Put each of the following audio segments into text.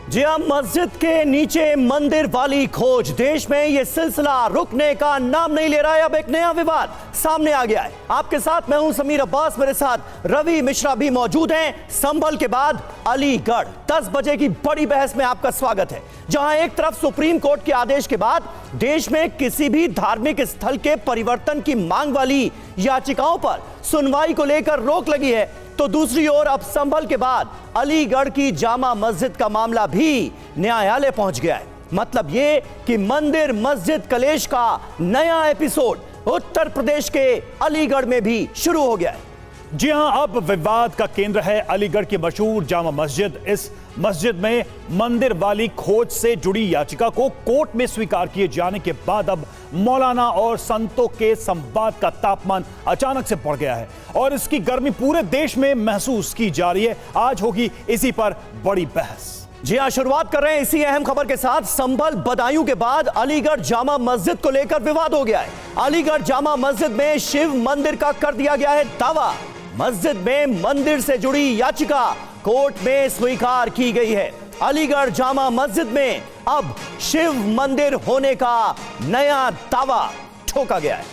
जी हाँ, मस्जिद के नीचे मंदिर वाली खोज। देश में यह सिलसिला रुकने का नाम नहीं ले रहा है। अब एक नया विवाद सामने आ गया है। आपके साथ मैं हूं समीर अब्बास, मेरे साथ रवि मिश्रा भी मौजूद हैं। संभल के बाद अलीगढ़ 10 बजे की बड़ी बहस में आपका स्वागत है, जहां एक तरफ सुप्रीम कोर्ट के आदेश के बाद देश में किसी भी धार्मिक स्थल के परिवर्तन की मांग वाली याचिकाओं पर सुनवाई को लेकर रोक लगी है, तो दूसरी ओर अब संभल के बाद अलीगढ़ की जामा मस्जिद का मामला भी न्यायालय पहुंच गया है। मतलब ये कि मंदिर मस्जिद कलेश का नया एपिसोड उत्तर प्रदेश के अलीगढ़ में भी शुरू हो गया है। जी हां, अब विवाद का केंद्र है अलीगढ़ की मशहूर जामा मस्जिद। इस मस्जिद में मंदिर वाली खोज से जुड़ी याचिका को कोर्ट में स्वीकार किए जाने के बाद अब मौलाना और संतों के संवाद का तापमान अचानक से बढ़ गया है और इसकी गर्मी पूरे देश में महसूस की जा रही है। आज होगी इसी पर बड़ी बहस। जी हां, शुरुआत कर रहे हैं इसी अहम खबर के साथ। संभल बदायूं के बाद अलीगढ़ जामा मस्जिद को लेकर विवाद हो गया है। अलीगढ़ जामा मस्जिद में शिव मंदिर का कर दिया गया है दावा। मस्जिद में मंदिर से जुड़ी याचिका कोर्ट में स्वीकार की गई है। अलीगढ़ जामा मस्जिद में अब शिव मंदिर होने का नया दावा ठोका गया है।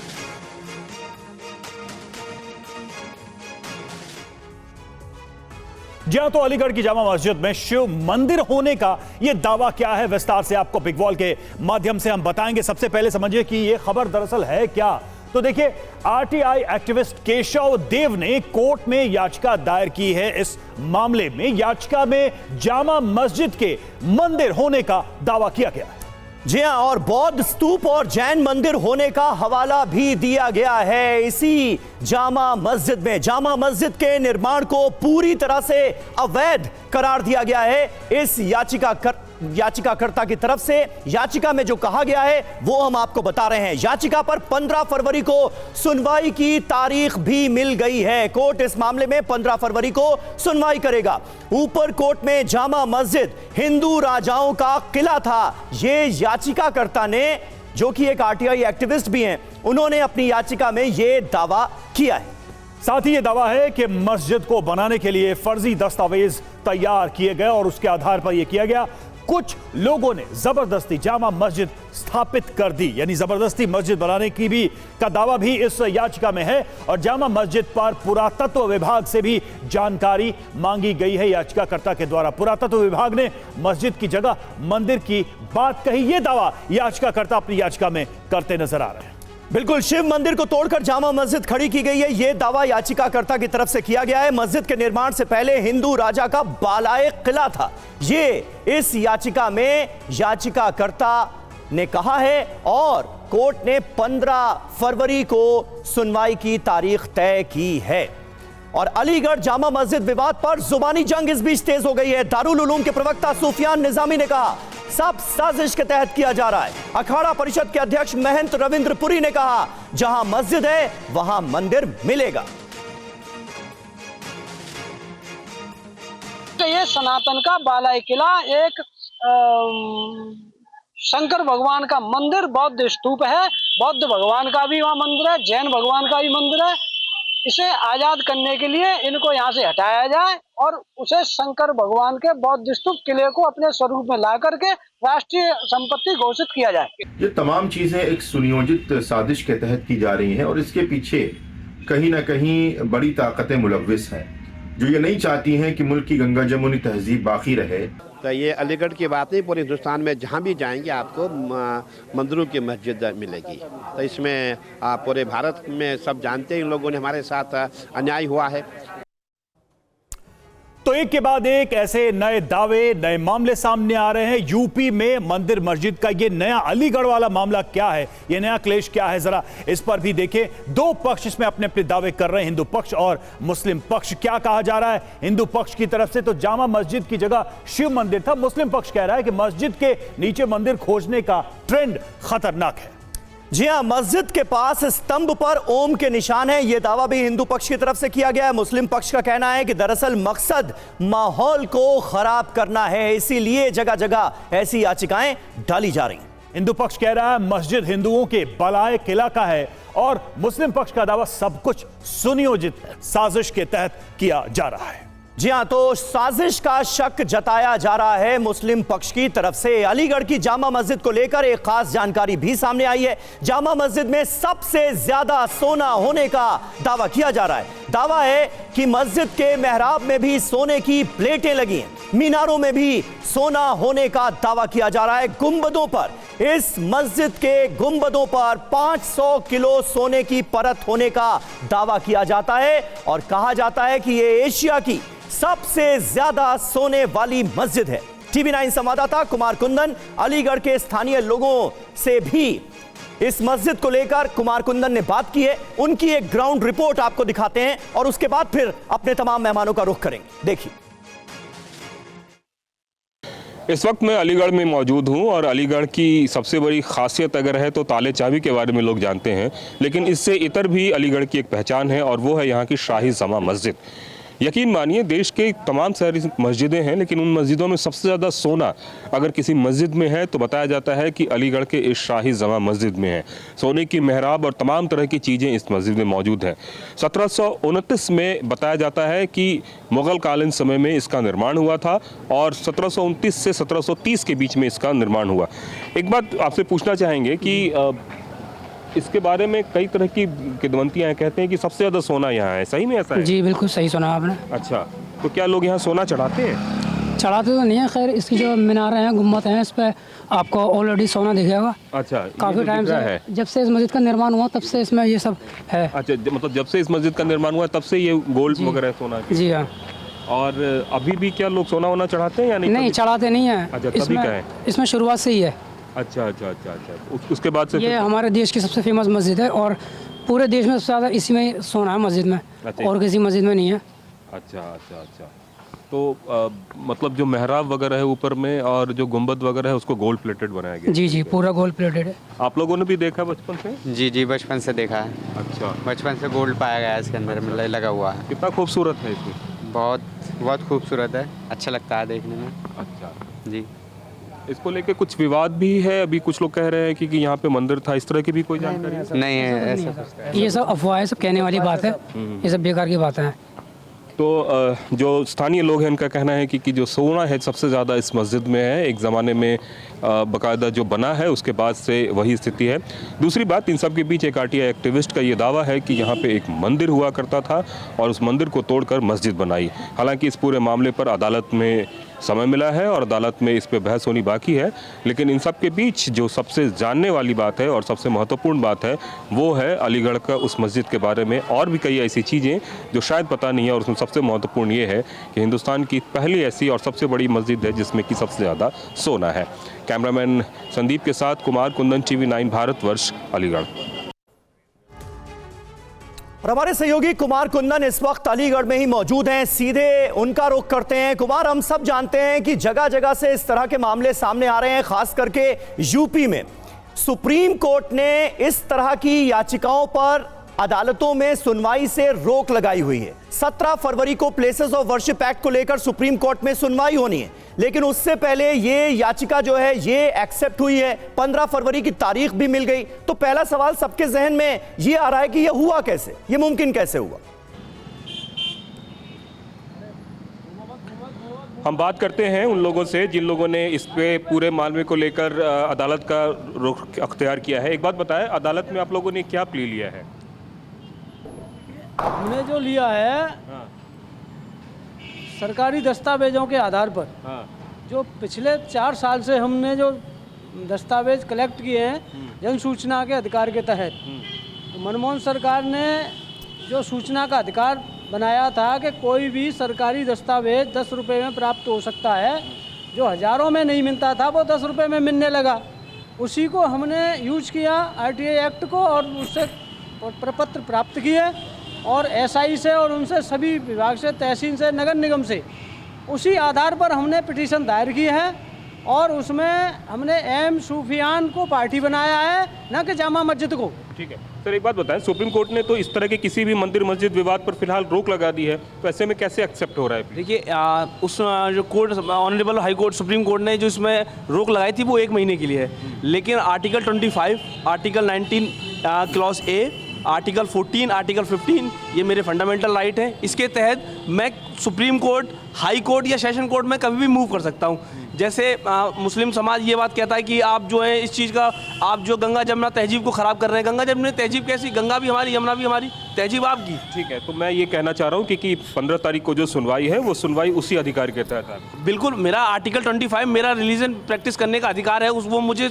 जी हां, तो अलीगढ़ की जामा मस्जिद में शिव मंदिर होने का यह दावा क्या है, विस्तार से आपको बिग वॉल के माध्यम से हम बताएंगे। सबसे पहले समझिए कि यह खबर दरअसल है क्या। तो देखिए, आरटीआई एक्टिविस्ट केशव देव ने कोर्ट में याचिका दायर की है। इस मामले में याचिका में जामा मस्जिद के मंदिर होने का दावा किया गया है। जी हां, और बौद्ध स्तूप और जैन मंदिर होने का हवाला भी दिया गया है इसी जामा मस्जिद में। जामा मस्जिद के निर्माण को पूरी तरह से अवैध करार दिया गया है इस याचिकाकर्ता की तरफ से। याचिका में जो कहा गया है वो हम आपको बता रहे हैं। याचिका पर 15 फरवरी को सुनवाई की तारीख भी मिल गई है। कोर्ट इस मामले में 15 फरवरी को सुनवाई करेगा। ऊपर कोर्ट में जामा मस्जिद हिंदू राजाओं का किला था। ये याचिकाकर्ता ने, जो कि एक आरटीआई एक्टिविस्ट भी हैं, उन्होंने अपनी याचिका में यह दावा किया है। साथ ही यह दावा है कि मस्जिद को बनाने के लिए फर्जी दस्तावेज तैयार किए गए और उसके आधार पर यह किया गया। कुछ लोगों ने जबरदस्ती जामा मस्जिद स्थापित कर दी, यानी जबरदस्ती मस्जिद बनाने की भी का दावा भी इस याचिका में है। और जामा मस्जिद पर पुरातत्व विभाग से भी जानकारी मांगी गई है याचिकाकर्ता के द्वारा। पुरातत्व विभाग ने मस्जिद की जगह मंदिर की बात कही। यह दावा याचिकाकर्ता अपनी याचिका में करते नजर आ रहे हैं। बिल्कुल, शिव मंदिर को तोड़कर जामा मस्जिद खड़ी की गई है, यह दावा याचिकाकर्ता की तरफ से किया गया है। मस्जिद के निर्माण से पहले हिंदू राजा का बालाए किला था, ये इस याचिका में याचिकाकर्ता ने कहा है। और कोर्ट ने 15 फरवरी को सुनवाई की तारीख तय की है। और अलीगढ़ जामा मस्जिद विवाद पर जुबानी जंग इस बीच तेज हो गई है। दारुल उलूम के प्रवक्ता सुफियान निजामी ने कहा, सब साजिश के तहत किया जा रहा है। अखाड़ा परिषद के अध्यक्ष महंत रविंद्र पुरी ने कहा, जहां मस्जिद है वहां मंदिर मिलेगा। तो ये सनातन का बालाई किला एक शंकर भगवान का मंदिर, बौद्ध स्तूप है। बौद्ध भगवान का भी वहां मंदिर है, जैन भगवान का भी मंदिर है। इसे आजाद करने के लिए इनको यहाँ से हटाया जाए और उसे शंकर भगवान के बौद्ध स्तूप किले को अपने स्वरूप में ला करके राष्ट्रीय संपत्ति घोषित किया जाए। ये तमाम चीजें एक सुनियोजित साजिश के तहत की जा रही हैं और इसके पीछे कहीं ना कहीं बड़ी ताकतें मुलव्विस हैं, जो ये नहीं चाहती हैं कि मुल्क की गंगा जमुनी तहजीब बाकी रहे। तो ये अलीगढ़ की बात नहीं, पूरे हिंदुस्तान में जहाँ भी जाएंगे आपको मंदिरों की मस्जिद मिलेगी। तो इसमें पूरे भारत में सब जानते हैं इन लोगों ने हमारे साथ अन्याय हुआ है। तो एक के बाद एक ऐसे नए दावे, नए मामले सामने आ रहे हैं। यूपी में मंदिर मस्जिद का ये नया अलीगढ़ वाला मामला क्या है, ये नया क्लेश क्या है, जरा इस पर भी देखें। दो पक्ष इसमें अपने अपने दावे कर रहे हैं, हिंदू पक्ष और मुस्लिम पक्ष। क्या कहा जा रहा है हिंदू पक्ष की तरफ से? तो जामा मस्जिद की जगह शिव मंदिर था। मुस्लिम पक्ष कह रहा है कि मस्जिद के नीचे मंदिर खोजने का ट्रेंड खतरनाक है। जी हां, मस्जिद के पास स्तंभ पर ओम के निशान है, यह दावा भी हिंदू पक्ष की तरफ से किया गया है। मुस्लिम पक्ष का कहना है कि दरअसल मकसद माहौल को खराब करना है, इसीलिए जगह जगह ऐसी याचिकाएं डाली जा रही हैं। हिंदू पक्ष कह रहा है मस्जिद हिंदुओं के बालाए किला का है और मुस्लिम पक्ष का दावा सब कुछ सुनियोजित साजिश के तहत किया जा रहा है। जी हां, तो साजिश का शक जताया जा रहा है मुस्लिम पक्ष की तरफ से। अलीगढ़ की जामा मस्जिद को लेकर एक खास जानकारी भी सामने आई है। जामा मस्जिद में सबसे ज्यादा सोना होने का दावा किया जा रहा है। दावा है कि मस्जिद के मेहराब में भी सोने की प्लेटें लगी हैं, मीनारों में भी सोना होने का दावा किया जा रहा है। गुंबदों पर, इस मस्जिद के गुंबदों पर 500 किलो सोने की परत होने का दावा किया जाता है और कहा जाता है कि यह एशिया की सबसे ज्यादा सोने वाली मस्जिद है। टीवी 9 संवाददाता कुमार कुंदन अलीगढ़ के स्थानीय लोगों से भी इस मस्जिद को लेकर कुमार कुंदन ने बात की है। उनकी एक ग्राउंड रिपोर्ट आपको दिखाते हैं और उसके बाद फिर अपने तमाम मेहमानों का रुख करेंगे। देखिए, इस वक्त मैं अलीगढ़ में मौजूद हूं और अलीगढ़ की सबसे बड़ी खासियत अगर है तो ताले चाबी के बारे में लोग जानते हैं, लेकिन इससे इतर भी अलीगढ़ की एक पहचान है और वो है यहाँ की शाही जमा मस्जिद। यकीन मानिए देश के तमाम सारी मस्जिदें हैं, लेकिन उन मस्जिदों में सबसे ज़्यादा सोना अगर किसी मस्जिद में है तो बताया जाता है कि अलीगढ़ के इस शाही जमा मस्जिद में है। सोने की मेहराब और तमाम तरह की चीज़ें इस मस्जिद में मौजूद हैं। 1729 में बताया जाता है कि मुग़ल कालीन समय में इसका निर्माण हुआ था और 1729 से 1730 के बीच में इसका निर्माण हुआ। एक बात आपसे पूछना चाहेंगे कि इसके बारे में कई तरह की किदवंतियाँ हैं, कहते हैं कि सबसे ज़्यादा सोना यहाँ है। सही में ऐसा है? जी बिल्कुल सही सुना आपने। अच्छा, तो क्या लोग यहाँ सोना चढ़ाते हैं? चढ़ाते तो नहीं है, खैर इसकी जो मीनारें हैं, गुम्बद हैं, इस पर आपको ऑलरेडी सोना दिखेगा। अच्छा, काफ़ी टाइम से, जब से इस मस्जिद का निर्माण हुआ तब से इसमें ये सब है। अच्छा, मतलब जब से इस मस्जिद का निर्माण हुआ तब से ये गोल्ड वगैरह सोना की? जी हाँ। और अभी भी क्या लोग सोना वोना चढ़ाते हैं या नहीं? नहीं, चढ़ाते नहीं है। अच्छा, तभी का है? इसमें शुरुआत से ही है। अच्छा अच्छा अच्छा अच्छा, उसके बाद से ये हमारे देश की सबसे फेमस मस्जिद है और पूरे देश में सबसे ज़्यादा इसी में सोना है मस्जिद में। अच्छा, और किसी मस्जिद में नहीं है। अच्छा अच्छा अच्छा, तो मतलब जो मेहराब वगैरह है ऊपर में और जो गुंबद वगैरह है उसको गोल्ड प्लेटेड बनाया गया? जी जी, पूरा गोल्ड प्लेटेड है। आप लोगों ने भी देखा बचपन से? जी जी, बचपन से देखा है। अच्छा, बचपन से गोल्ड पाया गया है इसके अंदर में, लगा हुआ है। कितना खूबसूरत है इसमें? बहुत बहुत खूबसूरत है, अच्छा लगता है देखने में। अच्छा जी, इसको लेके कुछ विवाद भी है। अभी कुछ लोग कह रहे हैं कि यहाँ पे मंदिर था, इस तरह की भी कोई जानकारी है? नहीं है ऐसा। ये सब अफवाह है, सब कहने वाली बात है, ये सब बेकार की बातें हैं। तो जो स्थानीय लोग हैं उनका कहना है कि जो सोना है सबसे ज़्यादा इस मस्जिद में है। एक ज़माने में बाकायदा जो बना है उसके बाद से वही स्थिति है। दूसरी बात, इन सब के बीच एक आरटीआई एक्टिविस्ट का ये दावा है कि यहाँ पे एक मंदिर हुआ करता था और उस मंदिर को तोड़कर मस्जिद बनाई। हालांकि इस पूरे मामले पर अदालत में समय मिला है और अदालत में इस पे बहस होनी बाकी है, लेकिन इन सब के बीच जो सबसे जानने वाली बात है और सबसे महत्वपूर्ण बात है वो है अलीगढ़ का उस मस्जिद के बारे में और भी कई ऐसी चीज़ें जो शायद पता नहीं है। और उसमें सबसे महत्वपूर्ण ये है कि हिंदुस्तान की पहली ऐसी और सबसे बड़ी मस्जिद है जिसमें कि सबसे ज़्यादा सोना है। कैमरामैन संदीप के साथ कुमार कुंदन, टीवी 9 भारतवर्ष, अलीगढ़। और हमारे सहयोगी कुमार कुंदन इस वक्त अलीगढ़ में ही मौजूद हैं, सीधे उनका रुख करते हैं। कुमार, हम सब जानते हैं कि जगह जगह से इस तरह के मामले सामने आ रहे हैं, खास करके यूपी में सुप्रीम कोर्ट ने इस तरह की याचिकाओं पर अदालतों में सुनवाई से रोक लगाई हुई है। 17 फरवरी को प्लेसेस ऑफ वर्शिप एक्ट को लेकर सुप्रीम कोर्ट में सुनवाई होनी है, लेकिन उससे पहले ये याचिका जो है ये एक्सेप्ट हुई है। 15 फरवरी की तारीख भी मिल गई। तो पहला सवाल सबके जहन में ये आ रहा है कि ये हुआ कैसे, ये मुमकिन कैसे हुआ? हम बात करते हैं उन लोगों से जिन लोगों ने इस पे पूरे मामले को लेकर अदालत का रुख अख्तियार किया है। एक बात बताएं, अदालत में आप लोगों ने क्या प्ली लिया है? हमने जो लिया है सरकारी दस्तावेजों के आधार पर, जो पिछले 4 साल से हमने जो दस्तावेज कलेक्ट किए हैं जन सूचना के अधिकार के तहत, तो मनमोहन सरकार ने जो सूचना का अधिकार बनाया था कि कोई भी सरकारी दस्तावेज 10 रुपये में प्राप्त हो सकता है, जो हज़ारों में नहीं मिलता था वो 10 रुपये में मिलने लगा। उसी को हमने यूज किया, आरटीआई एक्ट को, और उससे प्रपत्र प्राप्त किए और एसआई से और उनसे सभी विभाग से, तहसील से, नगर निगम से, उसी आधार पर हमने पिटीशन दायर की है और उसमें हमने एम सूफियान को पार्टी बनाया है, न कि जामा मस्जिद को। ठीक है सर, एक बात बताएं, सुप्रीम कोर्ट ने तो इस तरह के किसी भी मंदिर मस्जिद विवाद पर फिलहाल रोक लगा दी है, तो ऐसे में कैसे एक्सेप्ट हो रहा है? देखिए, उस जो court, honourable high court, supreme court ने जो इसमें रोक लगाई थी वो 1 महीने के लिए है, लेकिन article 25, article 19 clause A article 14, article 15 ये मेरे फंडामेंटल राइट हैं। इसके तहत मैं सुप्रीम कोर्ट, हाई कोर्ट या सेशन कोर्ट में कभी भी मूव कर सकता हूँ। जैसे मुस्लिम समाज ये बात कहता है कि आप जो है इस चीज़ का, आप जो गंगा जमुना तहजीब को ख़राब कर रहे हैं। गंगा जमुना तहजीब कैसी? गंगा भी हमारी, यमुना भी हमारी, तहजीब आपकी। ठीक है, तो मैं ये कहना चाह रहा हूँ कि 15 तारीख को जो सुनवाई है वो सुनवाई उसी अधिकार के तहत है। बिल्कुल, मेरा आर्टिकल 25 मेरा रिलीजन प्रैक्टिस करने का अधिकार है, उस वो मुझे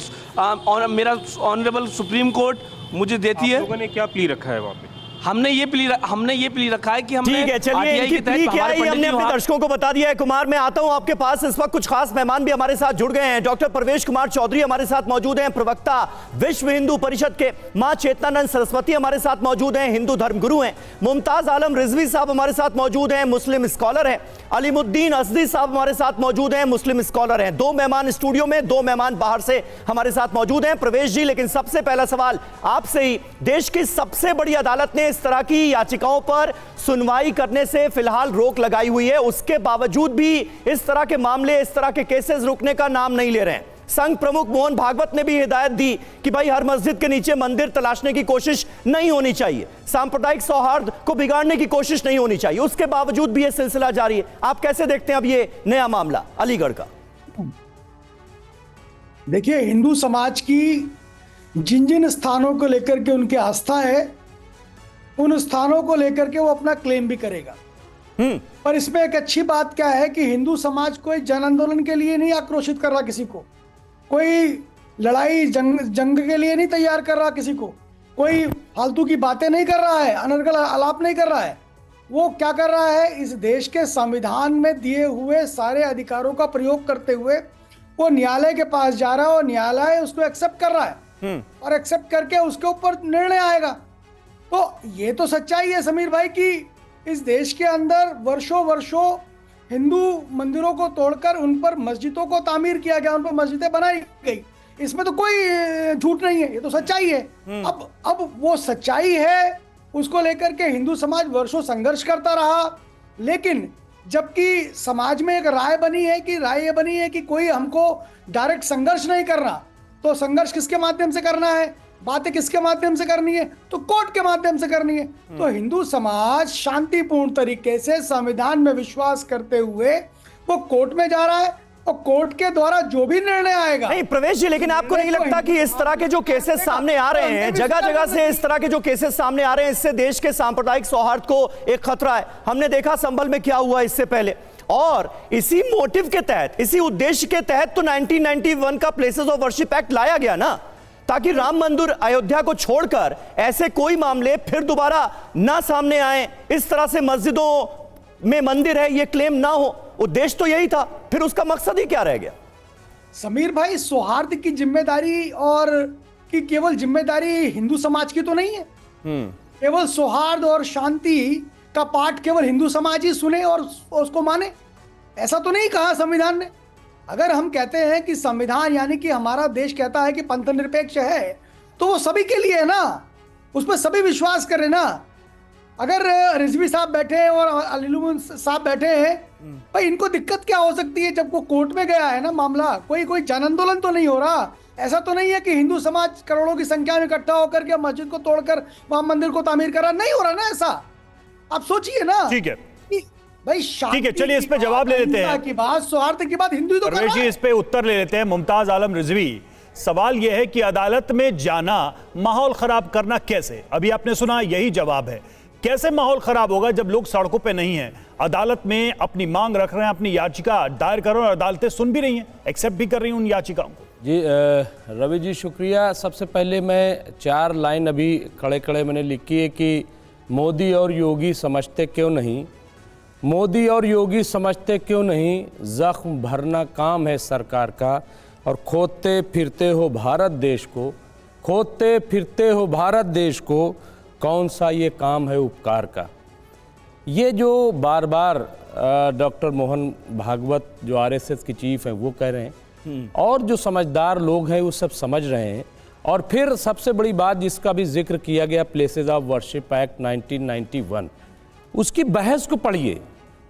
मेरा ऑनरेबल सुप्रीम कोर्ट मुझे देती है। लोगों ने क्या प्ली रखा है वहाँ पे? हमने ये प्ली रखा है कि हमने ठीक है, चलिए इनकी प्ली क्या है हमने अपने दर्शकों को बता दिया है। कुमार, मैं आता हूं आपके पास। इस वक्त कुछ खास मेहमान भी हमारे साथ जुड़ गए हैं। डॉक्टर परवेश कुमार चौधरी हमारे साथ मौजूद हैं, प्रवक्ता विश्व हिंदू परिषद के। मां चेतनानंद सरस्वती हमारे साथ मौजूद हैं, हिंदू धर्मगुरु हैं। मुमताज आलम रिजवी साहब हमारे साथ मौजूद हैं, मुस्लिम स्कॉलर हैं। अलीमुद्दीन असदी साहब हमारे साथ मौजूद हैं, मुस्लिम स्कॉलर हैं। 2 मेहमान स्टूडियो में, 2 मेहमान बाहर से हमारे साथ मौजूद हैं। प्रवेश जी, लेकिन सबसे पहला सवाल आपसे ही। देश की सबसे बड़ी अदालत ने इस तरह की याचिकाओं पर सुनवाई करने से फिलहाल रोक लगाई हुई है, उसके बावजूद भी इस तरह के मामले, इस तरह के केसेस रुकने का नाम नहीं ले रहे हैं। संघ प्रमुख मोहन भागवत ने भी हिदायत दी कि भाई हर मस्जिद के नीचे मंदिर तलाशने की कोशिश नहीं होनी चाहिए, सांप्रदायिक सौहार्द को बिगाड़ने की कोशिश नहीं होनी चाहिए। उसके बावजूद भी यह सिलसिला जारी है। आप कैसे देखते हैं अब ये नया मामला अलीगढ़ का? देखिए, हिंदू समाज की जिन जिन स्थानों को लेकर के उनकी आस्था है, उन स्थानों को लेकर के वो अपना क्लेम भी करेगा। पर इसमें एक अच्छी बात क्या है कि हिंदू समाज कोई जन आंदोलन के लिए नहीं आक्रोशित कर रहा किसी को, कोई लड़ाई जंग के लिए नहीं तैयार कर रहा किसी को, कोई फालतू की बातें नहीं कर रहा है, अनर्गल आलाप नहीं कर रहा है। वो क्या कर रहा है, इस देश के संविधान में दिए हुए सारे अधिकारों का प्रयोग करते हुए वो न्यायालय के पास जा रहा है और न्यायालय उसको एक्सेप्ट कर रहा है और एक्सेप्ट करके उसके ऊपर निर्णय आएगा। तो ये तो सच्चाई है समीर भाई कि इस देश के अंदर वर्षों वर्षों हिंदू मंदिरों को तोड़कर उन पर मस्जिदों को तामीर किया गया, उन पर मस्जिदें बनाई गई। इसमें तो कोई झूठ नहीं है, ये तो सच्चाई है। अब वो सच्चाई है, उसको लेकर के हिंदू समाज वर्षों संघर्ष करता रहा। लेकिन जबकि समाज में एक राय बनी है कि कोई हमको डायरेक्ट संघर्ष नहीं करना, तो संघर्ष किसके माध्यम से करना है, बातें किसके माध्यम से करनी है, तो कोर्ट के माध्यम से करनी है। तो हिंदू समाज शांतिपूर्ण तरीके से संविधान में विश्वास करते हुए वो कोर्ट में जा रहा है और कोर्ट के द्वारा जो भी निर्णय आएगा। नहीं प्रवेश जी, लेकिन आपको नहीं लगता कि इस तरह के जो केसेस सामने आ रहे हैं, जगह जगह से इस तरह के जो केसेस सामने आ रहे हैं, इससे देश के सांप्रदायिक सौहार्द को एक खतरा है? हमने देखा संभल में क्या हुआ इससे पहले, और इसी मोटिव के तहत, इसी उद्देश्य के तहत तो 1991 का प्लेसेस ऑफ वर्शिप एक्ट लाया गया ना, ताकि राम मंदिर अयोध्या को छोड़कर ऐसे कोई मामले फिर दोबारा ना सामने आए, इस तरह से मस्जिदों में मंदिर है ये क्लेम ना हो। उद्देश्य तो यही था, फिर उसका मकसद ही क्या रह गया? समीर भाई, सौहार्द की जिम्मेदारी और कि केवल जिम्मेदारी हिंदू समाज की तो नहीं है। केवल सौहार्द और शांति का पाठ केवल हिंदू समाज ही सुने और उसको माने, ऐसा तो नहीं कहा संविधान ने। अगर हम कहते हैं कि संविधान यानी कि हमारा देश कहता है कि पंथ निरपेक्ष है, तो वो सभी के लिए है ना, उस पर सभी विश्वास करें ना। अगर रिजवी साहब बैठे हैं और अलीमुद्दीन साहब बैठे हैं, भाई इनको दिक्कत क्या हो सकती है? जब वो कोर्ट में गया है ना मामला, कोई जन आंदोलन तो नहीं हो रहा। ऐसा तो नहीं है कि हिंदू समाज करोड़ों की संख्या में इकट्ठा होकर के मस्जिद को तोड़कर वहां मंदिर को तामीर करा, नहीं हो रहा ना ऐसा। आप सोचिए ना। ठीक है भाई, ठीक है, चलिए इस पे जवाब ले लेते हैं। की बात, सौहार्द की बात हिंदू तो कर रहा है। इस पे उत्तर ले लेते हैं। मुमताज आलम रिजवी, सवाल यह है कि अदालत में जाना माहौल खराब करना कैसे? अभी आपने सुना, यही जवाब है। कैसे माहौल खराब होगा जब लोग सड़कों पे नहीं हैं, अदालत में अपनी मांग रख रहे हैं, अपनी याचिका दायर कर रहे हैं और अदालतें सुन भी रही हैं, एक्सेप्ट भी कर रही हैं उन याचिकाओं को? जी रवि जी शुक्रिया। सबसे पहले मैं 4 लाइन अभी खड़े मैंने लिखी है कि मोदी और योगी समझते क्यों नहीं, मोदी और योगी समझते क्यों नहीं, जख्म भरना काम है सरकार का, और खोदते फिरते हो भारत देश को, खोदते फिरते हो भारत देश को, कौन सा ये काम है उपकार का। ये जो बार बार डॉक्टर मोहन भागवत जो आरएसएस की चीफ हैं वो कह रहे हैं, और जो समझदार लोग हैं वो सब समझ रहे हैं। और फिर सबसे बड़ी बात जिसका भी जिक्र किया गया, प्लेसेस ऑफ वर्शिप एक्ट 1991, उसकी बहस को पढ़िए,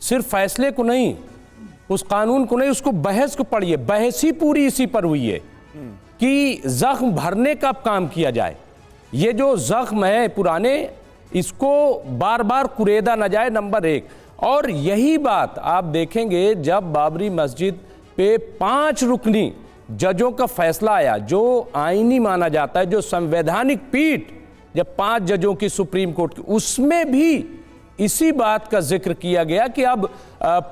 सिर्फ फैसले को नहीं, उस कानून को नहीं, उसको बहस को पढ़िए। बहस ही पूरी इसी पर हुई है कि जख्म भरने का काम किया जाए। ये जो जख्म है पुराने, इसको बार बार कुरेदा न जाए, नंबर 1। और यही बात आप देखेंगे जब बाबरी मस्जिद पे 5 रुकनी जजों का फैसला आया, जो आईनी माना जाता है, जो संवैधानिक पीठ, जब 5 जजों की सुप्रीम कोर्ट की, उसमें भी इसी बात का जिक्र किया गया कि अब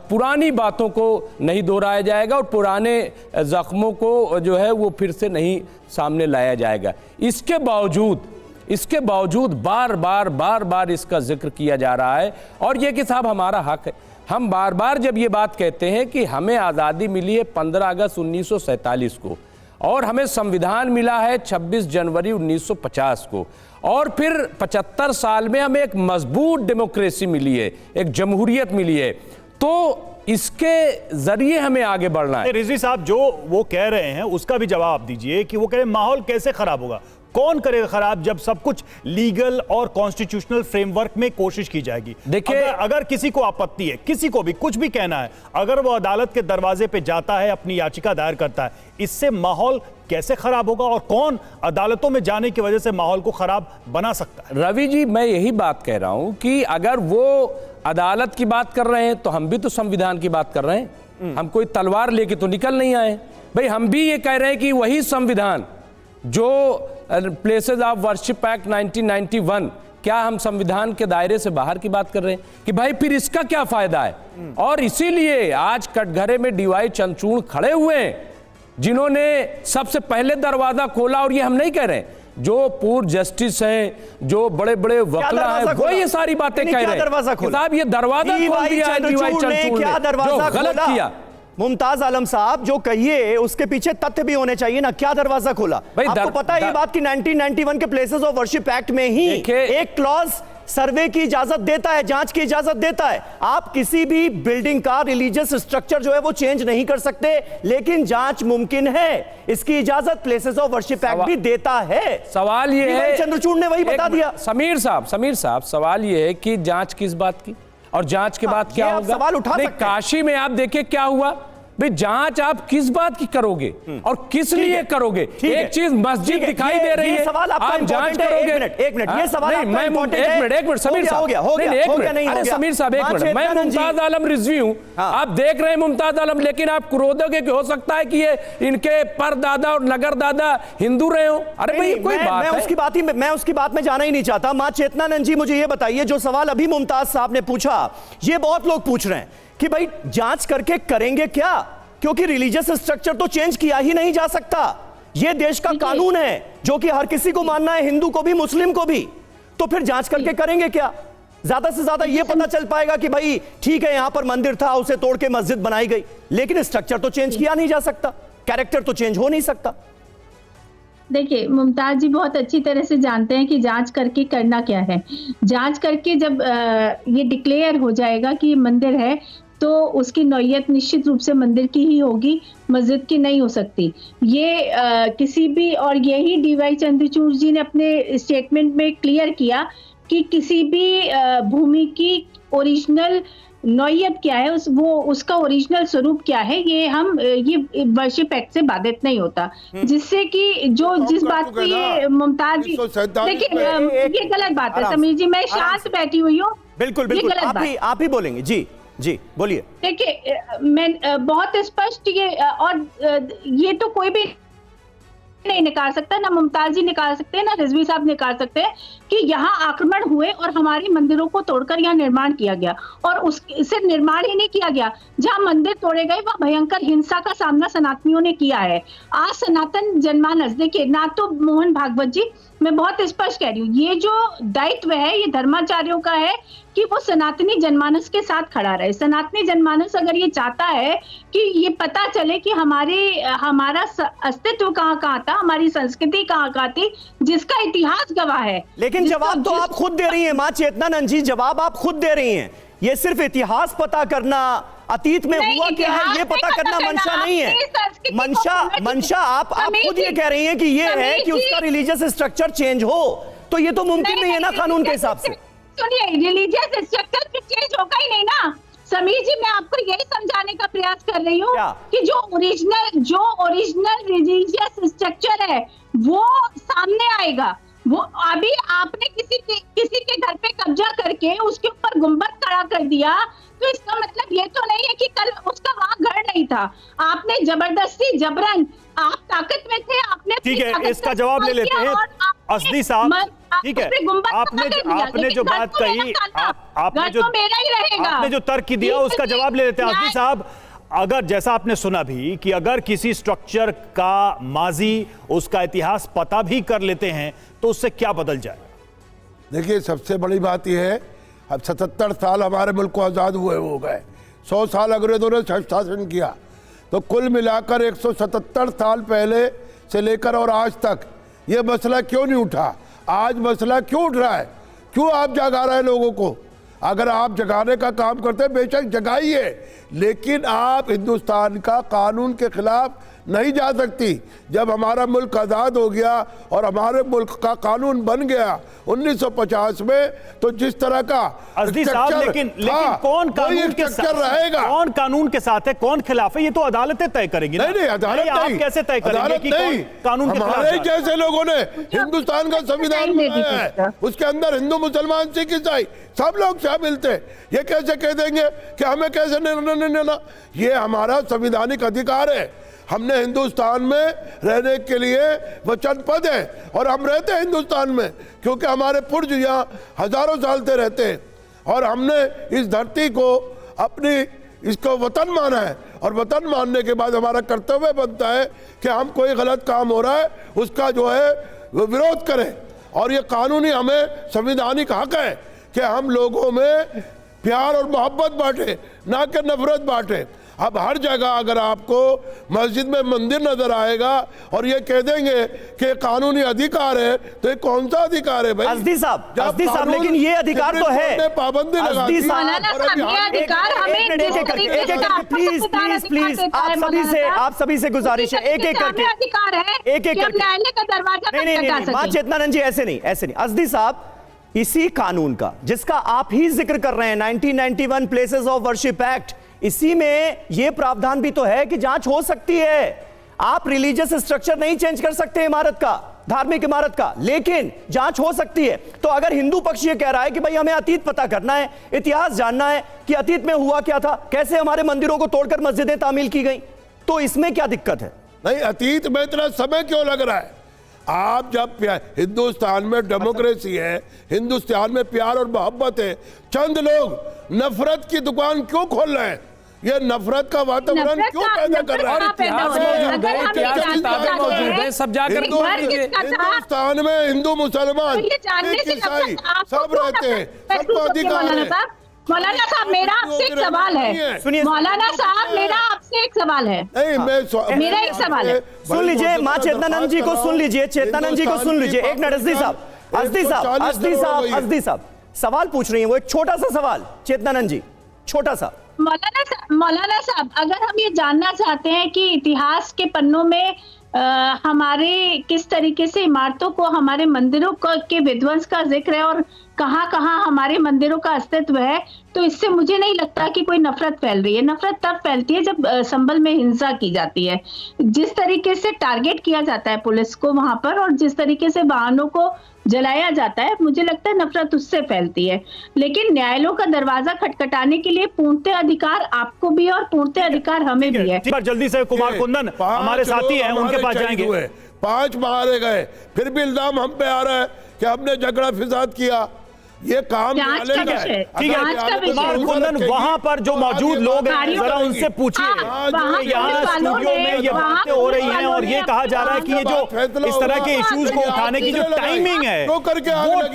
पुरानी बातों को नहीं दोहराया जाएगा और पुराने जख्मों को जो है वो फिर से नहीं सामने लाया जाएगा। इसके बावजूद बार बार इसका जिक्र किया जा रहा है। और ये कि साहब हमारा हक है, हम बार बार जब ये बात कहते हैं कि हमें आज़ादी मिली है 15 अगस्त 1947 को और हमें संविधान मिला है 26 जनवरी 1950 को, और फिर 75 साल में हमें एक मजबूत डेमोक्रेसी मिली है, एक जमहूरियत मिली है, तो इसके जरिए हमें आगे बढ़ना है। रिजवी साहब जो वो कह रहे हैं उसका भी जवाब दीजिए कि वो कह रहे हैं माहौल कैसे खराब होगा, कौन करेगा खराब जब सब कुछ लीगल और कॉन्स्टिट्यूशनल फ्रेमवर्क में कोशिश की जाएगी। देखिए अगर किसी को आपत्ति है, किसी को भी कुछ भी कहना है, अगर वो अदालत के दरवाजे पे जाता है, अपनी याचिका दायर करता है, इससे माहौल कैसे खराब होगा और कौन अदालतों में जाने की वजह से माहौल को खराब बना सकता है? रवि जी, मैं यही बात कह रहा हूं कि अगर वो अदालत की बात कर रहे हैं तो हम भी तो संविधान की बात कर रहे हैं। हम कोई तलवार लेके तो निकल नहीं आए भाई। हम भी ये कह रहे हैं कि वही संविधान जो प्लेसेस ऑफ वर्शिप एक्ट 1991, क्या हम संविधान के दायरे से बाहर की बात कर रहे हैं कि भाई फिर इसका क्या फायदा है? और इसीलिए आज कटघरे में डीवाई चंद्रचूड़ खड़े हुए हैं जिन्होंने सबसे पहले दरवाजा खोला। और ये हम नहीं कह रहे हैं, जो पूर्व जस्टिस हैं, जो बड़े बड़े वकील हैं, वो ये सारी बातें कह रहे हैं साहब ये दरवाजा खोल दिया है डीवाई चंद्रचूड़ ने, जो गलत किया। मुमताज आलम साहब जो कहिए उसके पीछे तथ्य भी होने चाहिए ना, क्या दरवाजा खोला? आपको पता है ये बात कि 1991 के प्लेसेस ऑफ वर्शिप एक्ट में ही एक क्लॉज सर्वे की इजाजत देता है, जांच की इजाजत देता है। आप किसी भी बिल्डिंग का रिलीजियस स्ट्रक्चर जो है वो चेंज नहीं कर सकते, लेकिन जांच मुमकिन है, इसकी इजाजत प्लेसेस ऑफ वर्शिप एक्ट भी देता है। सवाल ये है, चंद्रचूड़ ने वही बता दिया। समीर साहब सवाल ये है कि जांच किस बात की और जांच के बाद क्या होगा? सवाल उठा सकते हैं। काशी में आप देखिए क्या हुआ भाई, जांच आप किस बात की करोगे और किस लिए करोगे? एक चीज मस्जिद दिखाई दे रही है, आप जांच करोगे? एक मिनट ये सवाल एक मिनट समीर साहब, अरे समीर साहब एक मिनट, मैं मुमताज आलम रिजवी हूं, आप देख रहे हैं मुमताज आलम, लेकिन आप क्रोधोगे कि हो सकता है कि ये इनके परदादा और नगर दादा हिंदू रहे हो। अरे भाई कोई बात है, मैं उसकी बात में जाना ही नहीं चाहता। मां चेतनानंद जी मुझे ये बताइए, जो सवाल अभी मुमताज साहब ने पूछा, ये बहुत लोग पूछ रहे हैं कि भाई जांच करके करेंगे क्या, क्योंकि रिलीजियस स्ट्रक्चर तो चेंज किया ही नहीं जा सकता। यह देश का कानून है जो कि हर किसी को मानना है, हिंदू को भी मुस्लिम को भी। तो फिर जांच करके करेंगे क्या? ज्यादा से ज्यादा यह पता चल पाएगा कि भाई ठीक है यहां पर मंदिर था, उसे तोड़ के मस्जिद बनाई गई, लेकिन स्ट्रक्चर तो चेंज किया नहीं जा सकता, कैरेक्टर तो चेंज हो नहीं सकता। देखिए मुमताज जी बहुत अच्छी तरह से जानते हैं कि जांच करके करना क्या है। जांच करके जब ये डिक्लेयर हो जाएगा कि ये मंदिर है, तो उसकी नौयत निश्चित रूप से मंदिर की ही होगी, मस्जिद की नहीं हो सकती। ये किसी भी, और यही डीवाई चंद्रचूड़ जी ने अपने स्टेटमेंट में क्लियर किया कि किसी भी भूमि की ओरिजिनल नौयत क्या है, उसका ओरिजिनल स्वरूप क्या है, ये वर्शिप एक्ट से बाधित नहीं होता। जिससे कि जिस बात को ये मुमताज जी, देखिए ये गलत बात है समीर जी, मैं शांत बैठी हुई हूँ। बिल्कुल आप ही बोलेंगे। जी बोलिए। देखिए मैं बहुत स्पष्ट और ये तो कोई भी नहीं निकाल सकता, ना मुमताज जी निकाल सकते हैं, ना रिजवी साहब निकाल सकते हैं कि यहाँ आक्रमण हुए और हमारे मंदिरों को तोड़कर यहाँ निर्माण किया गया। और उससे निर्माण ही नहीं किया गया, जहाँ मंदिर तोड़े गए वहाँ भयंकर हिंसा का सामना सनातनियों ने किया है। आज सनातन जनमानस, देखिए ना तो मोहन भागवत जी, मैं बहुत स्पष्ट कह रही हूँ, ये जो दायित्व है ये धर्माचार्यों का है कि वो सनातनी जनमानस के साथ खड़ा रहे। सनातनी जनमानस अगर ये चाहता है कि ये पता चले कि हमारा अस्तित्व कहाँ था, हमारी संस्कृति कहाँ थी, जिसका इतिहास गवाह है। लेकिन जवाब तो आप खुद दे रही हैं मां चेतनानंद जी, जवाब आप खुद दे रही हैं। ये सिर्फ इतिहास पता करना, अतीत में हुआ क्या है ये पता करना मंशा नहीं है। मंशा आप खुद ये कह रही हैं कि ये है कि उसका रिलीजियस स्ट्रक्चर चेंज हो, तो ये तो मुमकिन नहीं है ना कानून के हिसाब से। सुनिए, रिलीजियस स्ट्रक्चर चेंज होगा ही नहीं ना समीर जी। मैं आपको यही समझाने का प्रयास कर रही हूँ कि जो ओरिजिनल रिलीजियस स्ट्रक्चर है वो सामने आएगा। वो अभी आपने किसी के घर पे कब्जा करके उसके ऊपर गुंबद खड़ा कर दिया, तो इसका मतलब ये तो नहीं है कि कल उसका वहां घर नहीं था। आपने जबरदस्ती जबरन, आप ताकत में थे, आपने ठीक है, इसका जवाब ले लेते हैं असदी साहब। ठीक है, आपने जो बात कही, आपने जो तर्क दिया उसका जवाब ले लेते हैं असदी साहब। अगर जैसा आपने सुना भी कि अगर किसी स्ट्रक्चर का माजी, उसका इतिहास पता भी कर लेते हैं तो उससे क्या बदल जाए? देखिए, सबसे बड़ी बात यह है, अब 77 साल हमारे मुल्क को आज़ाद हुए हो गए, 100 साल अंग्रेजों ने शासन किया, तो कुल मिलाकर 177 साल पहले से लेकर और आज तक ये मसला क्यों नहीं उठा? आज मसला क्यों उठ रहा है? क्यों आप जगा रहे हैं लोगों को? अगर आप जगाने का काम करते हैं, बेशक जगाइए, लेकिन आप हिंदुस्तान का कानून के खिलाफ नहीं जा सकती। जब हमारा मुल्क आज़ाद हो गया और हमारे मुल्क का कानून बन गया 1950 में, तो जिस तरह का असदी साहब, लेकिन कौन कानून के साथ रहेगा, कौन कानून के साथ है, कौन खिलाफ है, ये तो अदालतें तय करेंगी। नहीं, अदालत नहीं, आप कैसे तय करेंगे कि कौन कानून के खिलाफ? हमारे जैसे लोगों ने हिंदुस्तान का संविधान बनाया है, उसके अंदर हिंदू, मुसलमान, सिख, ईसाई सब लोग शामिल थे। ये कैसे कह देंगे कि हमें कैसे निर्णय लेना? ये हमारा संवैधानिक अधिकार है। हमने हिंदुस्तान में रहने के लिए वचनबद्ध है और हम रहते हैं हिंदुस्तान में, क्योंकि हमारे पूर्वज यहाँ हजारों साल से रहते हैं और हमने इस धरती को अपनी इसको वतन माना है। और वतन मानने के बाद हमारा कर्तव्य बनता है कि हम कोई गलत काम हो रहा है उसका जो है वो विरोध करें, और ये कानूनी हमें संवैधानिक हक है कि हम लोगों में प्यार और मोहब्बत बांटे, ना कि नफरत बांटे। अब हर जगह अगर आपको मस्जिद में मंदिर नजर आएगा और ये कह देंगे कि कानूनी अधिकार है, तो ये कौन सा अधिकार है भाई? असदी साहब, लेकिन ये अधिकार तो है, पाबंदी लगा दी। प्लीज आप सभी से गुजारिश है, एक एक करके नहीं, मां चेतनानंद जी, ऐसे नहीं। असदी साहब, इसी कानून का जिसका आप ही जिक्र कर रहे हैं, 1991 प्लेसेस ऑफ वर्शिप एक्ट, इसी में यह प्रावधान भी तो है कि जांच हो सकती है। आप रिलीजियस स्ट्रक्चर नहीं चेंज कर सकते इमारत का, धार्मिक इमारत का, लेकिन जांच हो सकती है। तो अगर हिंदू पक्ष ये कह रहा है कि भाई हमें अतीत पता करना है, इतिहास जानना है कि अतीत में हुआ क्या था, कैसे हमारे मंदिरों को तोड़कर मस्जिदें तामील की गई, तो इसमें क्या दिक्कत है? नहीं, अतीत में इतना समय क्यों लग रहा है? आप जब हिंदुस्तान में डेमोक्रेसी है, हिंदुस्तान में प्यार और मोहब्बत है, चंद लोग नफरत की दुकान क्यों खोल रहे हैं? ये नफरत का वातावरण क्यों पैदा कर रहा है? हिंदुस्तान में हिंदू, मुसलमान, ईसाई सब रहते हैं, सबको अधिकार है। मौलाना साहब, मेरा आपसे एक सवाल है। सुनिए मौलाना साहब, मेरा आपसे एक सवाल है। नहीं, मेरा एक सवाल है। सुन लीजिए, मां चेतनानंद जी को सुन लीजिए, चेतनानंद जी को सुन लीजिए। एक मिनट, असदी साहब सवाल पूछ रही है, वो एक छोटा सा सवाल, चेतनानंद जी, छोटा सा। मौलाना साहब, अगर हम ये जानना चाहते हैं कि इतिहास के पन्नों में हमारे किस तरीके से इमारतों को, हमारे मंदिरों के विध्वंस का जिक्र है और कहाँ कहाँ हमारे मंदिरों का अस्तित्व है, तो इससे मुझे नहीं लगता कि कोई नफरत फैल रही है। नफरत तब फैलती है जब संभल में हिंसा की जाती है। जिस तरीके से टारगेट किया जाता है पुलिस को वहां पर, और जिस तरीके से वाहनों को जलाया जाता है, मुझे लगता है नफरत उससे फैलती है। लेकिन न्यायालयों का दरवाजा खटखटाने के लिए पूर्णतः अधिकार आपको भी और पूर्णतः अधिकार हमें भी है। जल्दी से कुमार कुंदन हमारे साथी हैं, उनके पास जाएंगे। 5 मारे गए, फिर भी इल्जाम हम पे आ रहा है कि हमने झगड़ा फिसाद किया। ये काम ठीक है, कुमार कुंदन, वहां पर जो मौजूद लोग हैं जरा उनसे पूछिए। यहाँ स्टूडियो में ये बातें हो रही हैं और ये कहा जा रहा है कि ये जो इस तरह के इश्यूज को उठाने की जो टाइमिंग है, वो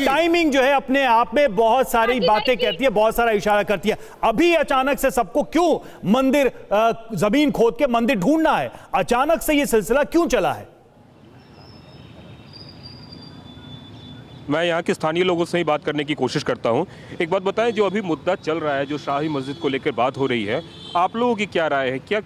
टाइमिंग जो है अपने आप में बहुत सारी बातें कहती है, बहुत सारा इशारा करती है। अभी अचानक से सबको क्यों मंदिर, जमीन खोद के मंदिर ढूंढना है? अचानक से ये सिलसिला क्यों चला है? मैं यहाँ के स्थानीय लोगों से ही बात करने की कोशिश करता हूँ। एक बात बताएं, जो अभी मुद्दा चल रहा है, जो शाही मस्जिद को लेकर बात हो रही है, आप लोगों की क्या राय है? क्या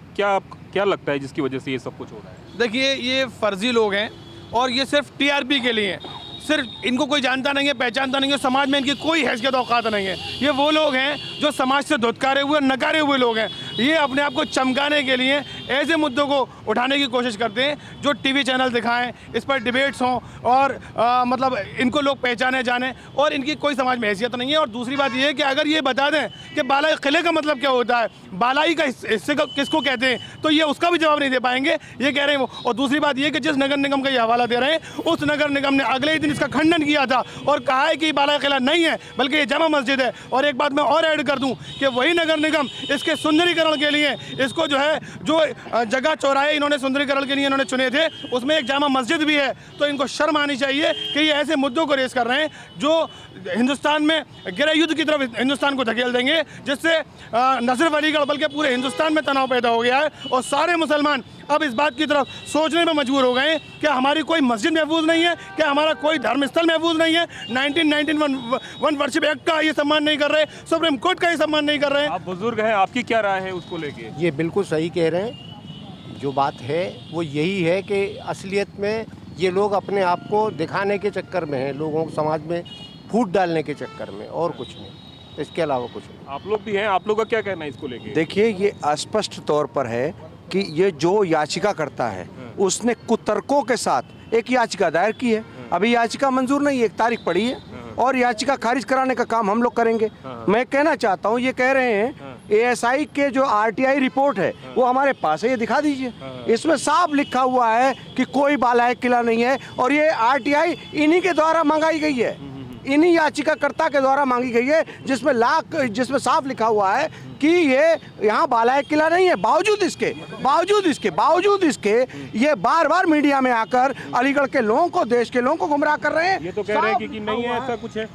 लगता है जिसकी वजह से ये सब कुछ हो रहा है? देखिए, ये फर्जी लोग हैं और ये सिर्फ टीआरपी के लिए हैं। सिर्फ इनको कोई जानता नहीं है, पहचानता नहीं है, समाज में इनकी कोई हैसियत औकात नहीं है। ये वो लोग हैं जो समाज से धुतकारे हुए, नकारे हुए लोग हैं। ये अपने आप को चमकाने के लिए ऐसे मुद्दों को उठाने की कोशिश करते हैं जो टीवी चैनल दिखाएं, इस पर डिबेट्स हों और मतलब इनको लोग पहचाने जाने, और इनकी कोई समाज में हैसियत नहीं है। और दूसरी बात यह है कि अगर ये बता दें कि बालाई किले का मतलब क्या होता है, बालाई का हिस्से किसको कहते हैं, तो ये उसका भी जवाब नहीं दे पाएंगे, ये कह रहे हैं वो। और दूसरी बात यह कि जिस नगर निगम का ये हवाला दे रहे हैं, उस नगर निगम ने अगले ही दिन इसका खंडन किया था और कहा है कि बालाई किला नहीं है बल्कि ये जामा मस्जिद है। और एक बात मैं और ऐड कर दूं कि वही नगर निगम इसके सुंदरीकरण के लिए इसको जो है, जो जगह चौराहे इन्होंने सुंदरीकरण के लिए इन्होंने चुने थे, उसमें एक जामा मस्जिद भी है। तो इनको शर्म आनी चाहिए कि ये ऐसे मुद्दों को रेस कर रहे हैं जो हिंदुस्तान में गृह युद्ध की तरफ हिंदुस्तान को धकेल देंगे, जिससे न सिर्फ अलीगढ़ बल्कि पूरे हिंदुस्तान में तनाव पैदा हो गया है। और सारे मुसलमान अब इस बात की तरफ सोचने में मजबूर हो गए हैं कि हमारी कोई मस्जिद महफूज नहीं है, कि हमारा कोई धर्म स्थल महफूज नहीं है। 1991 वर्शिप एक्ट का ये सम्मान नहीं कर रहे, सुप्रीम कोर्ट का ये सम्मान नहीं कर रहे हैं। आप बुजुर्ग हैं, आपकी क्या राय है उसको लेके? ये बिल्कुल सही कह रहे हैं। जो बात है वो यही है कि असलियत में ये लोग अपने आप को दिखाने के चक्कर में हैं, लोगों को समाज में फूट डालने के चक्कर में, और कुछ नहीं, इसके अलावा कुछ नहीं। आप लोग भी हैं, आप लोग का क्या कहना है इसको लेके? देखिए, ये स्पष्ट तौर पर है कि ये जो याचिका करता है उसने कुतर्कों के साथ एक याचिका दायर की है। अभी याचिका मंजूर नहीं है, एक तारीख पड़ी है और याचिका खारिज कराने का काम हम लोग करेंगे। मैं कहना चाहता हूँ, ये कह रहे हैं ASI के जो RTI रिपोर्ट है वो हमारे पास है, ये दिखा दीजिए। इसमें साफ लिखा हुआ है कि कोई बालाई किला नहीं है, और ये RTI इन्हीं के द्वारा मंगाई गई है, इन्हीं याचिकाकर्ता के द्वारा मांगी गई है, जिसमें साफ लिखा हुआ है कि ये यहाँ बालाई किला नहीं है। बावजूद इसके ये बार बार मीडिया में आकर अलीगढ़ के लोगों को, देश के लोगों को गुमराह कर रहे हैं। ये तो कह रहे हैं कि नहीं है, ऐसा कुछ है।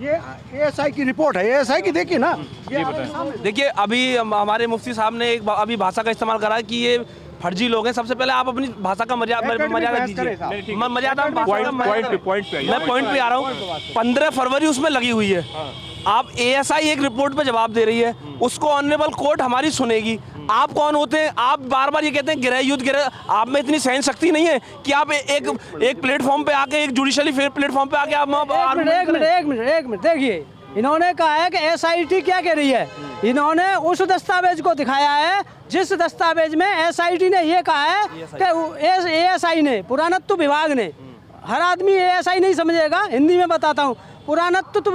ये ASI की रिपोर्ट है, ASI की देखिए ना। देखिए, अभी हमारे मुफ्ती साहब ने एक अभी भाषा का इस्तेमाल करा कि ये फर्जी लोग हैं। सबसे पहले आप अपनी भाषा का मर्यादा दीजिए। मर्यादा मैं पॉइंट पे आ रहा हूँ। 15 फरवरी उसमें लगी हुई है। आप ASI एक रिपोर्ट पे जवाब दे रही है, उसको ऑनरेबल कोर्ट हमारी सुनेगी। आप कौन होते हैं? आप बार बार ये कहते हैं गृह युद्ध, आप में इतनी सहन शक्ति नहीं है कि आप एक प्लेटफॉर्म पे आके, एक जुडिशली प्लेटफॉर्म पे आके आप एक मिनट देखिए, इन्होंने कहा है कि SIT क्या कह रही है। इन्होंने उस दस्तावेज को दिखाया है जिस दस्तावेज में SIT ने ये कहा है कि ASI ने, पुरातत्व विभाग ने, हर आदमी ASI नहीं समझेगा, हिंदी में बताता हूँ, पुरातत्व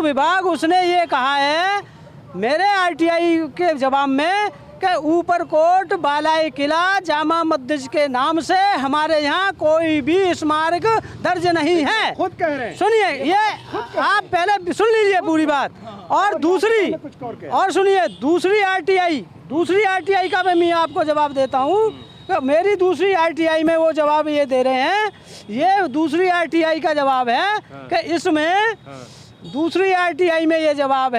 विभाग उसने ये कहा है मेरे RTI के जवाब में कि ऊपर कोट बालाई किला जामा मस्जिद के नाम से हमारे यहाँ कोई भी स्मारक दर्ज नहीं है। खुद कह रहे हैं। सुनिए, ये आप पहले सुन लीजिए पूरी बात। और सुनिए, दूसरी RTI का मैं आपको जवाब देता हूँ। मेरी दूसरी RTI में वो जवाब ये दे रहे हैं, ये दूसरी RTI का जवाब है कि इसमें दूसरी RTI में ये जवाब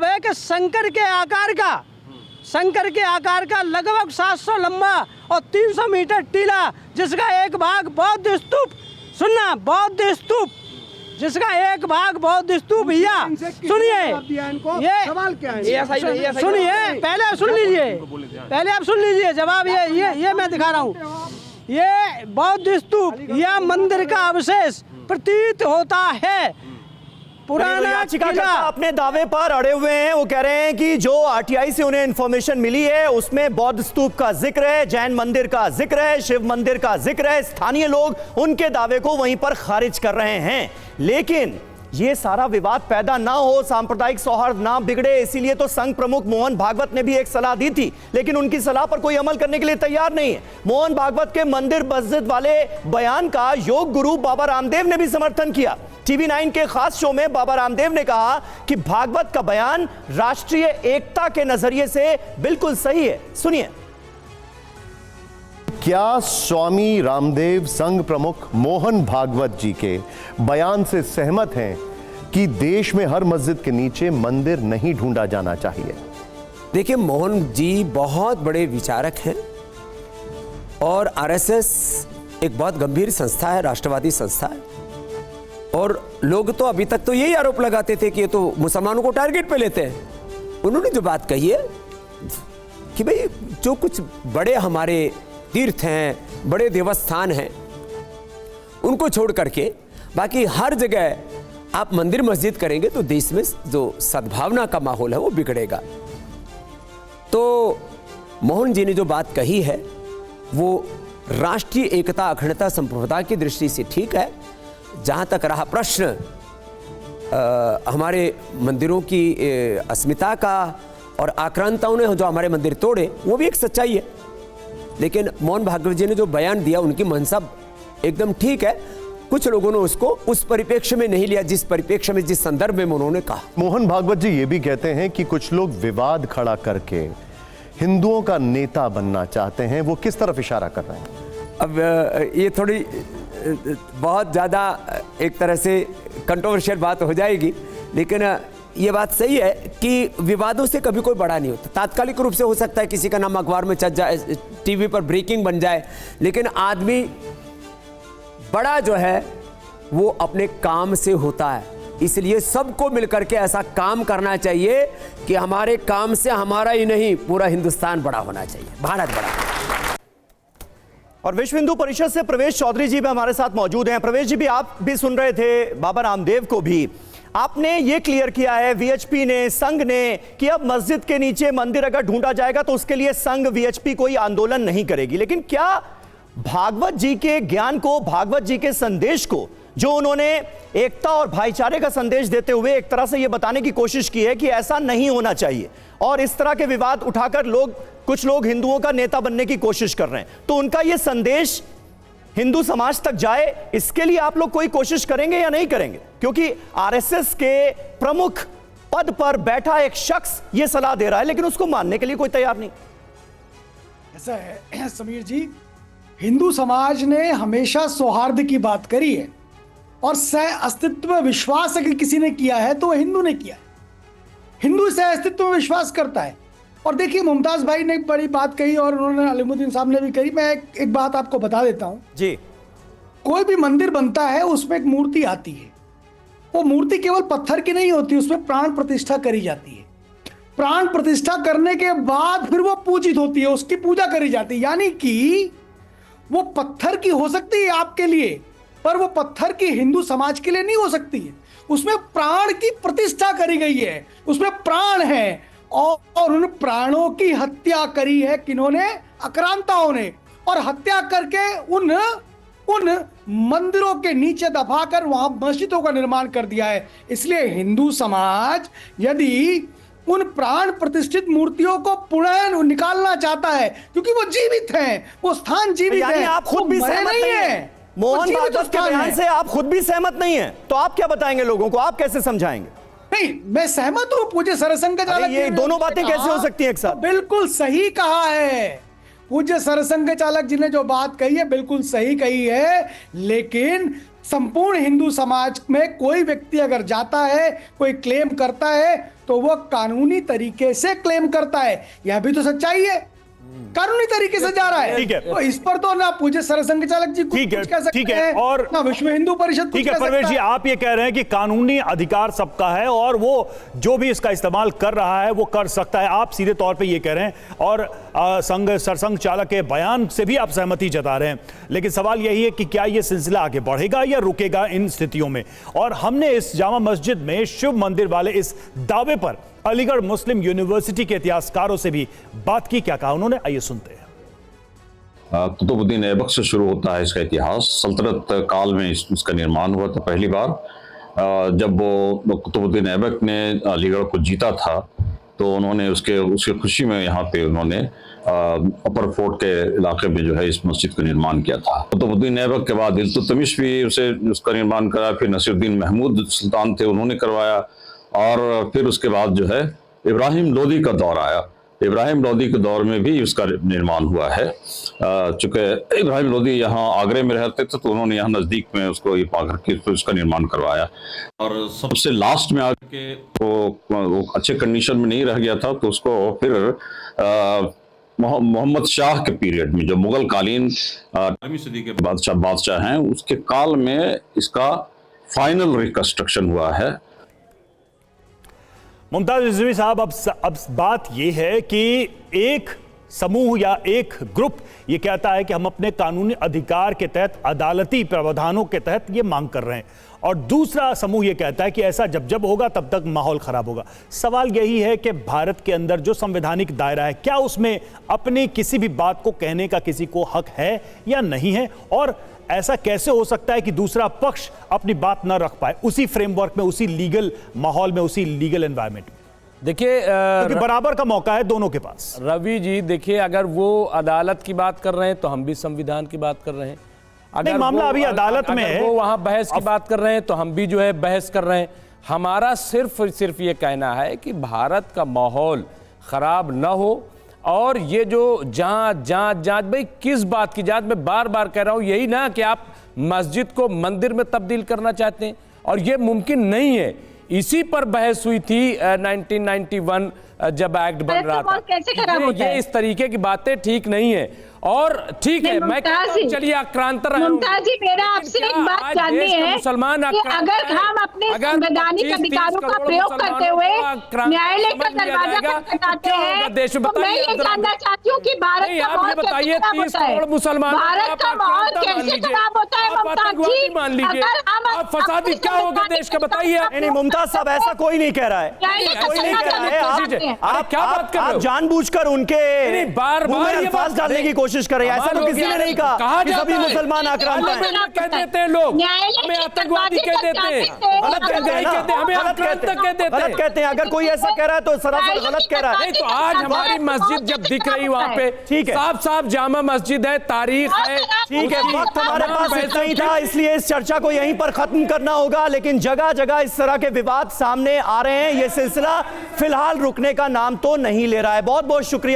है कि शंकर के आकार का लगभग 700 लंबा और 300 मीटर टीला, जिसका एक भाग बौद्ध स्तूप या सुनिए, ये सवाल क्या है? सुनिए, पहले आप सुन लीजिए जवाब। ये मैं दिखा रहा हूँ। ये बौद्ध स्तूप या मंदिर का अवशेष प्रतीत होता है। पुराना याचिकाकर्ता अपने दावे पर अड़े हुए हैं। वो कह रहे हैं कि जो RTI से उन्हें इंफॉर्मेशन मिली है उसमें बौद्ध स्तूप का जिक्र है, जैन मंदिर का जिक्र है, शिव मंदिर का जिक्र है। स्थानीय लोग उनके दावे को वहीं पर खारिज कर रहे हैं। लेकिन ये सारा विवाद पैदा ना हो, सांप्रदायिक सौहार्द ना बिगड़े, इसीलिए तो संघ प्रमुख मोहन भागवत ने भी एक सलाह दी थी, लेकिन उनकी सलाह पर कोई अमल करने के लिए तैयार नहीं है। मोहन भागवत के मंदिर मस्जिद वाले बयान का योग गुरु बाबा रामदेव ने भी समर्थन किया। TV9 के खास शो में बाबा रामदेव ने कहा कि भागवत का बयान राष्ट्रीय एकता के नजरिए से बिल्कुल सही है। सुनिए। क्या स्वामी रामदेव संघ प्रमुख मोहन भागवत जी के बयान से सहमत हैं कि देश में हर मस्जिद के नीचे मंदिर नहीं ढूंढा जाना चाहिए? देखिए, मोहन जी बहुत बड़े विचारक हैं और RSS एक बहुत गंभीर संस्था है, राष्ट्रवादी संस्था है। और लोग तो अभी तक तो यही आरोप लगाते थे कि ये तो मुसलमानों को टारगेट पे लेते हैं। उन्होंने जो बात कही है कि भाई जो कुछ बड़े हमारे तीर्थ हैं, बड़े देवस्थान हैं, उनको छोड़ करके बाकी हर जगह आप मंदिर मस्जिद करेंगे तो देश में जो सद्भावना का माहौल है वो बिगड़ेगा। तो मोहन जी ने जो बात कही है वो राष्ट्रीय एकता अखंडता संप्रभुता की दृष्टि से ठीक है। जहाँ तक रहा प्रश्न हमारे मंदिरों की अस्मिता का और आक्रांताओं ने जो हमारे मंदिर तोड़े, वो भी एक सच्चाई है। लेकिन मोहन भागवत जी ने जो बयान दिया उनकी मंशा एकदम ठीक है। कुछ लोगों ने उसको उस परिप्रेक्ष्य में नहीं लिया जिस परिप्रेक्ष्य में, जिस संदर्भ में उन्होंने कहा। मोहन भागवत जी ये भी कहते हैं कि कुछ लोग विवाद खड़ा करके हिंदुओं का नेता बनना चाहते हैं। वो किस तरफ इशारा कर रहे हैं? अब ये थोड़ी बहुत ज़्यादा एक तरह से कंट्रोवर्शियल बात हो जाएगी, लेकिन ये बात सही है कि विवादों से कभी कोई बड़ा नहीं होता। तात्कालिक रूप से हो सकता है किसी का नाम अखबार में चल जाए, टीवी पर ब्रेकिंग बन जाए, लेकिन आदमी बड़ा जो है वो अपने काम से होता है। इसलिए सबको मिलकर के ऐसा काम करना चाहिए कि हमारे काम से हमारा ही नहीं पूरा हिंदुस्तान बड़ा होना चाहिए, भारत बड़ा। और विश्व हिंदू परिषद से प्रवेश चौधरी जी भी हमारे साथ मौजूद हैं। प्रवेश जी भी आप भी सुन रहे थे बाबा रामदेव को भी। आपने ये क्लियर किया है वीएचपी ने, संघ ने, कि अब मस्जिद के नीचे मंदिर अगर ढूंढा जाएगा तो उसके लिए संघ वीएचपी कोई आंदोलन नहीं करेगी। लेकिन क्या भागवत जी के ज्ञान को, भागवत जी के संदेश को, जो उन्होंने एकता और भाईचारे का संदेश देते हुए एक तरह से यह बताने की कोशिश की है कि ऐसा नहीं होना चाहिए और इस तरह के विवाद उठाकर कुछ लोग हिंदुओं का नेता बनने की कोशिश कर रहे हैं, तो उनका यह संदेश हिंदू समाज तक जाए, इसके लिए आप लोग कोई कोशिश करेंगे या नहीं करेंगे? क्योंकि आरएसएस के प्रमुख पद पर बैठा एक शख्स यह सलाह दे रहा है लेकिन उसको मानने के लिए कोई तैयार नहीं। ऐसा है समीर जी, हिंदू समाज ने हमेशा सौहार्द की बात करी है और सह अस्तित्व में विश्वास अगर किसी ने किया है तो वह हिंदू ने किया है। हिंदू सह अस्तित्व में विश्वास करता है। और देखिए, मुमताज भाई ने एक बड़ी बात कही और उन्होंने अलीमुद्दीन साहब ने भी कही। मैं एक बात आपको बता देता हूं जी। कोई भी मंदिर बनता है उसमें एक मूर्ति आती है। वो मूर्ति केवल पत्थर की नहीं होती, उसमें प्राण प्रतिष्ठा करी जाती है। प्राण प्रतिष्ठा करने के बाद फिर वो पूजित होती है, उसकी पूजा करी जाती है। यानी कि वो पत्थर की हो सकती है आपके लिए, पर वो पत्थर की हिंदू समाज के लिए नहीं हो सकती है। उसमें प्राण की प्रतिष्ठा करी गई है, उसमें प्राण है और उन प्राणों की हत्या करी है किन्होंने? आक्रांताओं ने। और हत्या करके उन मंदिरों के नीचे दफाकर वहां मस्जिदों का निर्माण कर दिया है। इसलिए हिंदू समाज यदि उन प्राण प्रतिष्ठित मूर्तियों को पुनः निकालना चाहता है, क्योंकि वो जीवित हैं, वो स्थान जीवित है, आप खुद भी सहमत नहीं है? मोहन भागवत के बयान से आप खुद भी सहमत नहीं है, तो आप क्या बताएंगे लोगों को? आप कैसे समझाएंगे? नहीं, मैं सहमत हूं। पूज्य सरसंघ चालक, ये दोनों बातें कैसे हो सकती हैं एक साथ? बिल्कुल सही कहा है पूज्य सरसंघ चालक जी ने, जो बात कही है बिल्कुल सही कही है। लेकिन संपूर्ण हिंदू समाज में कोई व्यक्ति अगर जाता है, कोई क्लेम करता है, तो वो कानूनी तरीके से क्लेम करता है। यह भी तो सच्चाई है, कानूनी तरीके से जा रहा है। ठीक है, तो इस पर तो ना पूज्य सरसंघ चालक जी कुछ कह सकते हैं और ना विश्व हिंदू परिषद। ठीक है परवेश जी, आप ये कह रहे हैं कि कानूनी अधिकार सबका है और वो जो भी इसका इस्तेमाल कर रहा है वो कर सकता है, आप सीधे तौर पे ये कह रहे हैं। और सरसंघ चालक के बयान से भी आप सहमति जता रहे हैं। लेकिन सवाल यही है कि क्या ये सिलसिला आगे बढ़ेगा या रुकेगा इन स्थितियों में? और हमने इस जामा मस्जिद में शिव मंदिर वाले इस दावे पर अलीगढ़ मुस्लिम यूनिवर्सिटी के इतिहासकारों से भी बात की। क्या कहा उन्होंने, आइए सुनते हैं। कुतुबुद्दीन ऐबक से शुरू होता है इसका इतिहास। सल्तनत काल में इसका निर्माण हुआ था पहली बार। जब वो कुतुबुद्दीन ऐबक ने अलीगढ़ को जीता था तो उन्होंने उसके खुशी में यहाँ पे उन्होंने अपर फोर्ट के इलाके में जो है इस मस्जिद का निर्माण किया था। कुतुबुद्दीन ऐबक के बाद इल्तुतमिश भी उसका निर्माण करा, फिर नसीरुद्दीन महमूद सुल्तान थे उन्होंने करवाया, और फिर उसके बाद जो है इब्राहिम लोदी का दौर आया। इब्राहिम लोदी के दौर में भी उसका निर्माण हुआ है। चूंकि इब्राहिम लोदी यहाँ आगरे में रहते थे तो उन्होंने यहाँ नज़दीक में उसको ये पा करके तो उसका निर्माण करवाया। और सबसे लास्ट में आकर के वो अच्छे कंडीशन में नहीं रह गया था तो उसको फिर मोहम्मद शाह के पीरियड में, जो मुगल कालीन 18वीं सदी के बादशाह हैं, उसके काल में इसका फाइनल रिकंस्ट्रक्शन हुआ है। मुमताज रिजवी साहब, अब बात यह है कि एक समूह या एक ग्रुप ये कहता है कि हम अपने कानूनी अधिकार के तहत अदालती प्रावधानों के तहत ये मांग कर रहे हैं, और दूसरा समूह ये कहता है कि ऐसा जब जब होगा तब तक माहौल खराब होगा। सवाल यही है कि भारत के अंदर जो संवैधानिक दायरा है, क्या उसमें अपनी किसी भी बात को कहने का किसी को हक है या नहीं है, और ऐसा कैसे हो सकता है कि दूसरा पक्ष अपनी बात न रख पाए उसी फ्रेमवर्क में, उसी लीगल माहौल में, उसी लीगल एनवायरनमेंट में। देखिए क्योंकि बराबर का मौका है दोनों के पास। रवि जी देखिए, अगर वो अदालत की बात कर रहे हैं तो हम भी संविधान की बात कर रहे हैं। अगर मामला अभी अदालत में है, वो वहां बहस की बात कर रहे हैं तो हम भी जो है बहस कर रहे हैं। हमारा सिर्फ ये कहना है कि भारत का माहौल खराब न हो, और ये जो जांच भाई किस बात की जांच, मैं बार बार कह रहा हूं यही ना कि आप मस्जिद को मंदिर में तब्दील करना चाहते हैं और ये मुमकिन नहीं है। इसी पर बहस हुई थी 1991 जब एक्ट बन रहा था। ये इस तरीके की बातें ठीक नहीं है, और ठीक है मैं चलिए आक्रांत रहा हूं। मुमताज जी, मेरा आपसे एक बात जाननी है कि अगर हम अपने संवैधानिक अधिकारों का प्रयोग करते हुए न्यायालय का दरवाजा खटखटाते हैं, तो मैं ये जानना चाहती हूँ कि भारत का माहौल कैसे खराब होता है? भारत का माहौल कैसे खराब होता है मुमताज जी? अगर हम फसादी क्या होगा देश का बताइए। नहीं मुमताज साहब, ऐसा कोई नहीं कह रहा है, कोई नहीं कह रहा है। आप क्या बात कर रहे हो? आप जानबूझकर उनके बार-बार अल्फाज डालने की कोशिश कर रहे हैं। ऐसा तो किसी ने नहीं कहा कि सभी मुसलमान आक्रांत हैं। कह देते हैं लोग, हमें आतंकवादी कह देते हैं, गलत कहते हैं ना, हमें आक्रांत कह देते हैं, गलत कहते हैं। अगर कोई ऐसा कह रहा है तो सरासर गलत कह रहा है। नहीं तो आज हमारी मस्जिद जब दिख रही वहां पे, ठीक है, साफ साफ जामा मस्जिद है, तारीख है, ठीक है। वक्त हमारे पास इतना ही था, इसलिए इस चर्चा को यहीं पर खत्म करना होगा। लेकिन जगह जगह इस तरह के विवाद सामने आ रहे हैं, ये सिलसिला फिलहाल रुकने का नाम तो नहीं ले रहा है। बहुत बहुत शुक्रिया।